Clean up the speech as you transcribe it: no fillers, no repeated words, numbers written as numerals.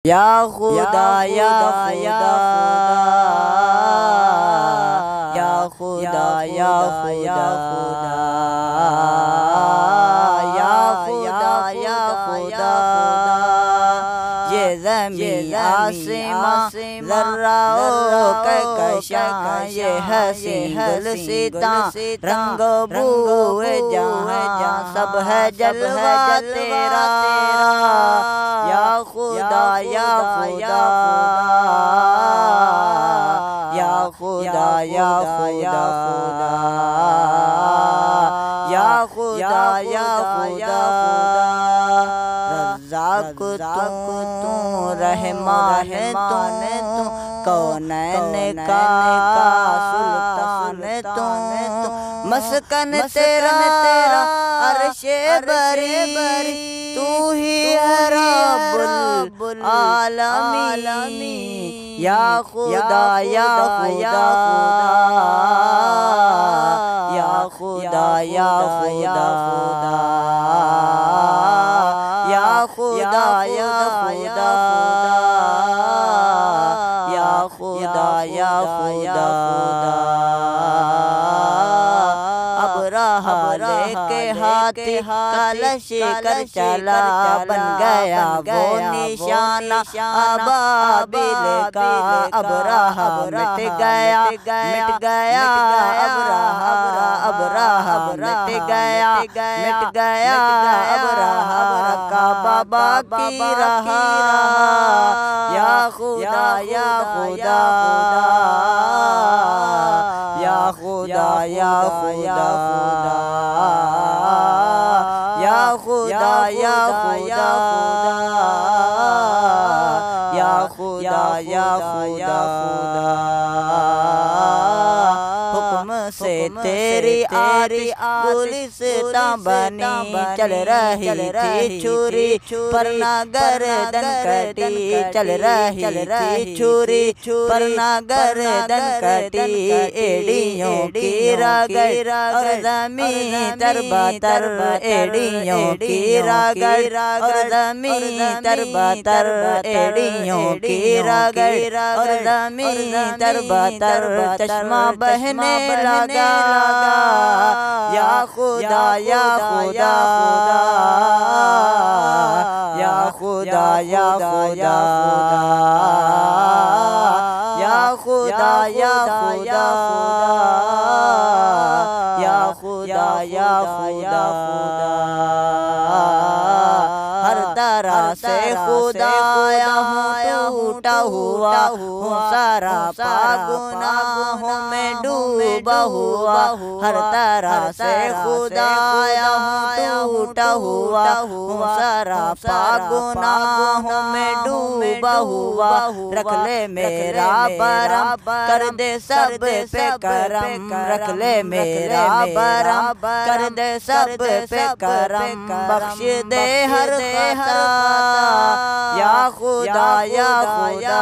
या खुदा या खुदा या खुदा या खुदा या खुदा या खुदा ये ज़मीं आसमां ज़र्राओं का कहकशां ये हसीं गुलसितां रंग बूए जहां सब है जलवा तेरा या खुदा या खुदा या खुदा या खुदा या खुदा या खुदा रज़्ज़ाक़ तू रहमान तू कौनैन का सुल्तान तू मस्कन तेरा अर्शे बरी तू ही है रब्बुल आलमीन या खुदा या खुदा या खुदा या खुदा या खुदा या खुदा या खुदा या खुदा के हाथी कलश कर चला बन गया वो निशाना अबाबिल का अबराहा मिट गया अबराहा मिट गया अबराहा का बाबा की रहा या खुदा या खुदा या खुदा या खुदा या खुदा या खुदा या खुदा या खुदा हुक्म से तेरी आरी गुलिस्तां बनी चल रही थी छुरी पर ना गर्दन कटी चल रही थी छुरी पर ना गर्दन कटी एड़ियों की रगड़ और ज़मीं तरबतर एड़ियों की रगड़ और ज़मीं तरबतर एड़ियों की रगड़ और ज़मीं तरबतर चश्मा बहने लगा या खुदा या खुदा या खुदा या खुदा या खुदा या खुदा या खुदा या खुदा हर तरह से खुदाया टूटा हुआ हूँ सारा गुनाहों में डूबा हुआ हर तरह से खुदाया टूटा हुआ हूँ सारा गुनाहों में डूबा हुआ रख ले मेरा बरम कर दे सब पे करम रख ले मेरा बरम कर दे सब पे करम बख्श दे हर खता या खुदा या खुदा